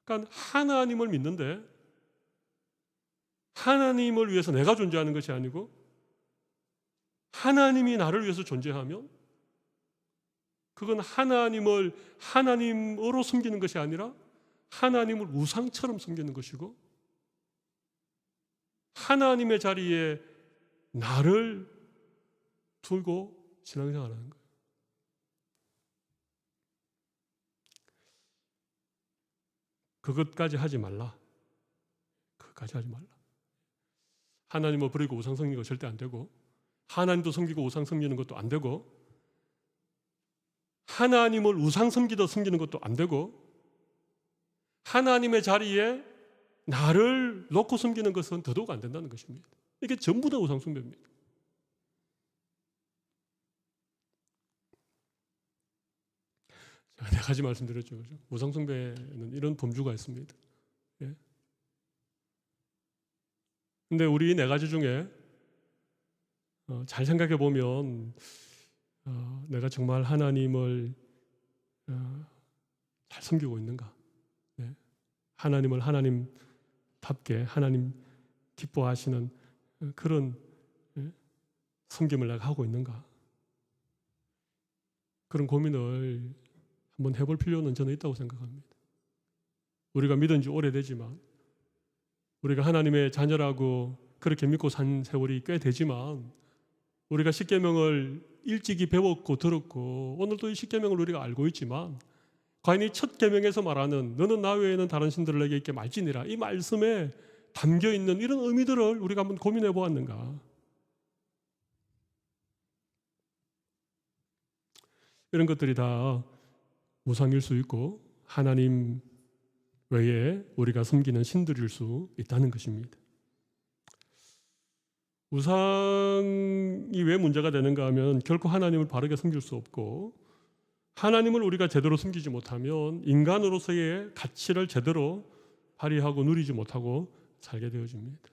그러니까 하나님을 믿는데 하나님을 위해서 내가 존재하는 것이 아니고 하나님이 나를 위해서 존재하면 그건 하나님을 하나님으로 섬기는 것이 아니라 하나님을 우상처럼 섬기는 것이고 하나님의 자리에 나를 두고 신앙생활하는 거예요. 그것까지 하지 말라. 그것까지 하지 말라. 하나님을 버리고 우상 섬기는 거 절대 안 되고 하나님도 섬기고 우상 섬기는 것도 안 되고 하나님을 우상 섬기다 섬기는 것도 안 되고 하나님의 자리에 나를 놓고 섬기는 것은 더더욱 안 된다는 것입니다. 이게 전부 다 우상 숭배입니다. 네 가지 말씀드렸죠. 그렇죠? 우상 숭배는 이런 범주가 있습니다. 예. 근데 우리 네 가지 중에 잘 생각해 보면 내가 정말 하나님을 잘 섬기고 있는가? 네. 하나님을 하나님답게 하나님 기뻐하시는 그런 섬김을 내가 하고 있는가? 그런 고민을 한번 해볼 필요는 저는 있다고 생각합니다. 우리가 믿은 지 오래되지만 우리가 하나님의 자녀라고 그렇게 믿고 산 세월이 꽤 되지만 우리가 십계명을 일찍이 배웠고 들었고 오늘도 이 십계명을 우리가 알고 있지만 과연 이 첫 계명에서 말하는 너는 나 외에는 다른 신들을 내게 있게 말지니라 이 말씀에 담겨있는 이런 의미들을 우리가 한번 고민해 보았는가? 이런 것들이 다 우상일 수 있고 하나님 외에 우리가 섬기는 신들일 수 있다는 것입니다. 우상이 왜 문제가 되는가 하면 결코 하나님을 바르게 섬길 수 없고 하나님을 우리가 제대로 섬기지 못하면 인간으로서의 가치를 제대로 발휘하고 누리지 못하고 살게 되어집니다.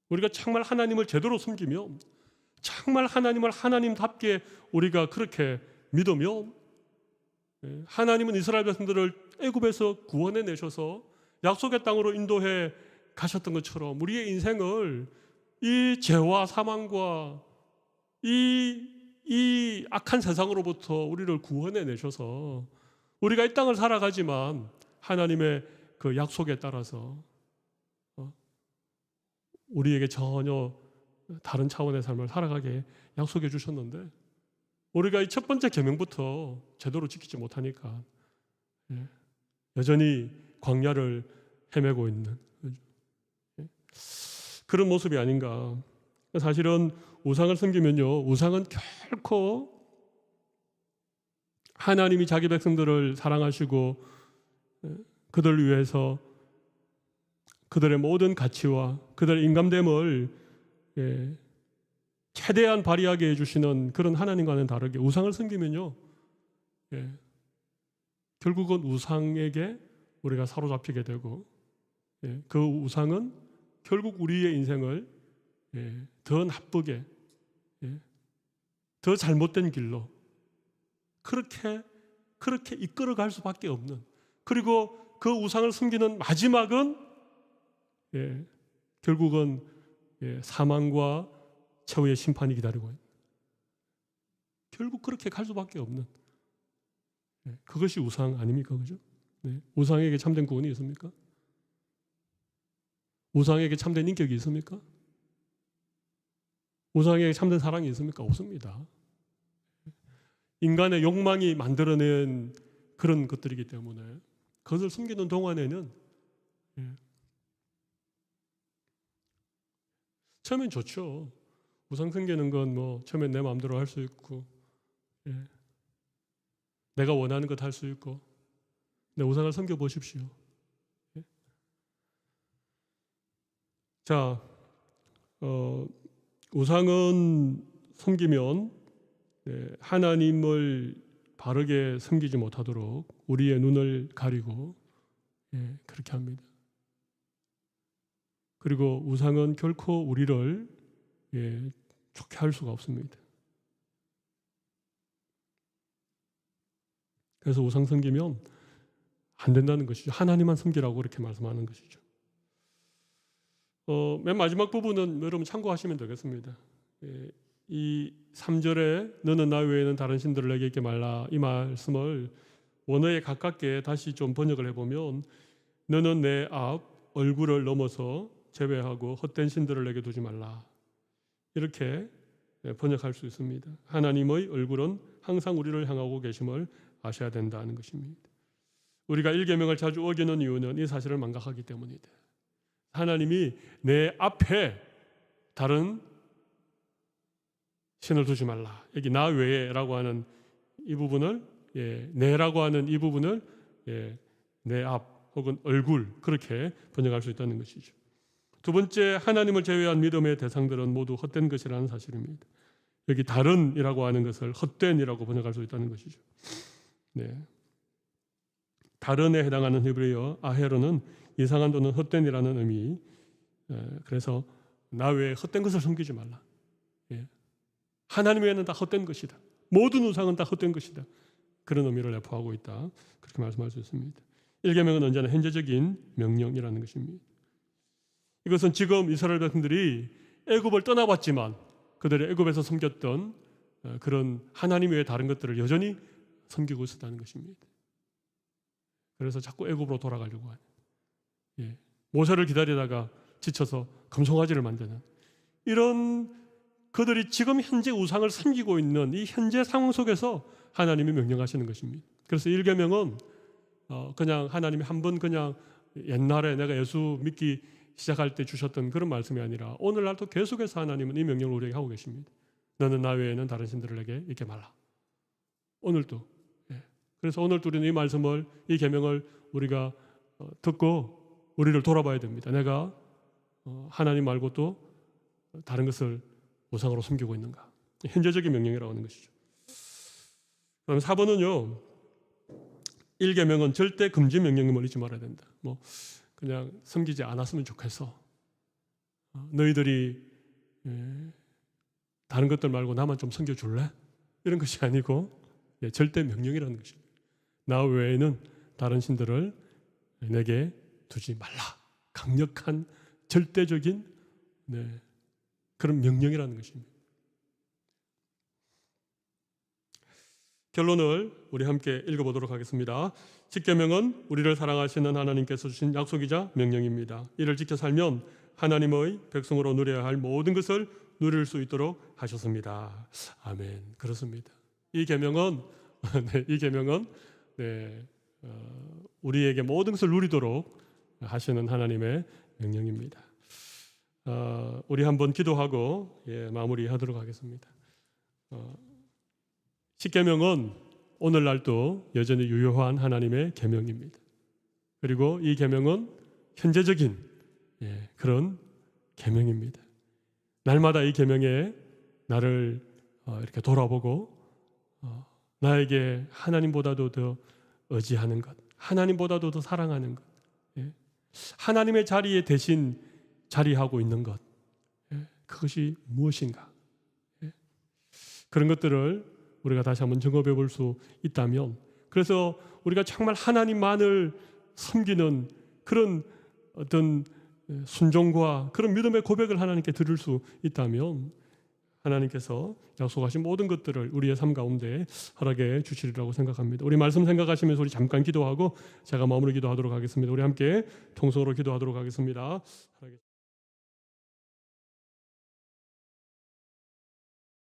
우리가 정말 하나님을 제대로 섬기면 정말 하나님을 하나님답게 우리가 그렇게 믿으면 하나님은 이스라엘 백성들을 애굽에서 구원해 내셔서 약속의 땅으로 인도해 가셨던 것처럼 우리의 인생을 이 죄와 사망과 이 악한 세상으로부터 우리를 구원해 내셔서 우리가 이 땅을 살아가지만 하나님의 그 약속에 따라서 우리에게 전혀 다른 차원의 삶을 살아가게 약속해 주셨는데 우리가 이 첫 번째 계명부터 제대로 지키지 못하니까 여전히 광야를 헤매고 있는 그런 모습이 아닌가. 사실은 우상을 섬기면요, 우상은 결코 하나님이 자기 백성들을 사랑하시고 그들을 위해서 그들의 모든 가치와 그들의 인간됨을 최대한 발휘하게 해주시는 그런 하나님과는 다르게 우상을 섬기면요, 결국은 우상에게 우리가 사로잡히게 되고 그 우상은 결국 우리의 인생을 더 나쁘게, 더 잘못된 길로 그렇게 이끌어갈 수밖에 없는, 그리고 그 우상을 숨기는 마지막은 결국은 사망과 최후의 심판이 기다리고 있는, 결국 그렇게 갈 수밖에 없는 그것이 우상 아닙니까? 그죠? 우상에게 참된 구원이 있습니까? 우상에게 참된 인격이 있습니까? 우상에게 참된 사랑이 있습니까? 없습니다. 인간의 욕망이 만들어낸 그런 것들이기 때문에 그것을 숨기는 동안에는 처음엔 좋죠. 우상 숨기는 건 뭐 처음엔 내 마음대로 할 수 있고 내가 원하는 것 할 수 있고, 내 우상을 섬겨 보십시오. 자, 우상은 섬기면 하나님을 바르게 섬기지 못하도록 우리의 눈을 가리고 그렇게 합니다. 그리고 우상은 결코 우리를 좋게 할 수가 없습니다. 그래서 우상 섬기면 안 된다는 것이죠. 하나님만 섬기라고 그렇게 말씀하는 것이죠. 맨 마지막 부분은 여러분 참고하시면 되겠습니다. 이 3절에 너는 나 외에는 다른 신들을 내게 있게 말라, 이 말씀을 원어에 가깝게 다시 좀 번역을 해보면 너는 내 앞 얼굴을 넘어서 제외하고 헛된 신들을 내게 두지 말라, 이렇게 번역할 수 있습니다. 하나님의 얼굴은 항상 우리를 향하고 계심을 아셔야 된다는 것입니다. 우리가 1계명을 자주 어기는 이유는 이 사실을 망각하기 때문이다. 하나님이 내 앞에 다른 신을 두지 말라, 여기 나 외에라고 하는 이 부분을 내라고 하는 이 부분을 내 앞 혹은 얼굴, 그렇게 번역할 수 있다는 것이죠. 두 번째, 하나님을 제외한 믿음의 대상들은 모두 헛된 것이라는 사실입니다. 여기 다른이라고 하는 것을 헛된이라고 번역할 수 있다는 것이죠. 다른에 해당하는 히브리어 아헤르는 이상한 또는 헛된이라는 의미. 그래서 나 외에 헛된 것을 섬기지 말라. 하나님 외에는 다 헛된 것이다. 모든 우상은 다 헛된 것이다. 그런 의미를 내포하고 있다. 그렇게 말씀할 수 있습니다. 1계명은 언제나 현재적인 명령이라는 것입니다. 이것은 지금 이스라엘 백성들이 애굽을 떠나봤지만 그들의 애굽에서 섬겼던 그런 하나님 외에 다른 것들을 여전히 섬기고 있었다는 것입니다. 그래서 자꾸 애굽으로 돌아가려고 하는, 모세를 기다리다가 지쳐서 금송아지를 만드는 이런, 그들이 지금 현재 우상을 섬기고 있는 이 현재 상황 속에서 하나님이 명령하시는 것입니다. 그래서 1계명은 그냥 하나님이 한번 그냥 옛날에 내가 예수 믿기 시작할 때 주셨던 그런 말씀이 아니라 오늘날도 계속해서 하나님은 이 명령을 우리에게 하고 계십니다. 너는 나 외에는 다른 신들을 내게 있게 말라. 오늘도. 그래서 오늘도 우리는 이 말씀을, 이 계명을 우리가 듣고 우리를 돌아봐야 됩니다. 내가 하나님 말고 또 다른 것을 우상으로 섬기고 있는가? 현재적인 명령이라고 하는 것이죠. 그럼 4번은요. 1계명은 절대 금지 명령임을 잊지 말아야 된다. 뭐 그냥 섬기지 않았으면 좋겠어. 너희들이 다른 것들 말고 나만 좀 섬겨줄래? 이런 것이 아니고 절대 명령이라는 것입니다. 나 외에는 다른 신들을 내게 두지 말라. 강력한 절대적인 그런 명령이라는 것입니다. 결론을 우리 함께 읽어보도록 하겠습니다. 십계명은 우리를 사랑하시는 하나님께서 주신 약속이자 명령입니다. 이를 지켜 살면 하나님의 백성으로 누려야 할 모든 것을 누릴 수 있도록 하셨습니다. 아멘. 그렇습니다. 이 계명은 우리에게 모든 것을 누리도록 하시는 하나님의 명령입니다. 우리 한번 기도하고 마무리하도록 하겠습니다. 십계명은 오늘날도 여전히 유효한 하나님의 계명입니다. 그리고 이 계명은 현재적인 그런 계명입니다. 날마다 이 계명에 나를 이렇게 돌아보고 나에게 하나님보다도 더 의지하는 것, 하나님보다도 더 사랑하는 것, 하나님의 자리에 대신 자리하고 있는 것, 그것이 무엇인가? 그런 것들을 우리가 다시 한번 점검해 볼 수 있다면, 그래서 우리가 정말 하나님만을 섬기는 그런 어떤 순종과 그런 믿음의 고백을 하나님께 드릴 수 있다면 하나님께서 약속하신 모든 것들을 우리의 삶 가운데 허락해 주시리라고 생각합니다. 우리 말씀 생각하시면서 우리 잠깐 기도하고 제가 마무리 기도하도록 하겠습니다. 우리 함께 통성으로 기도하도록 하겠습니다.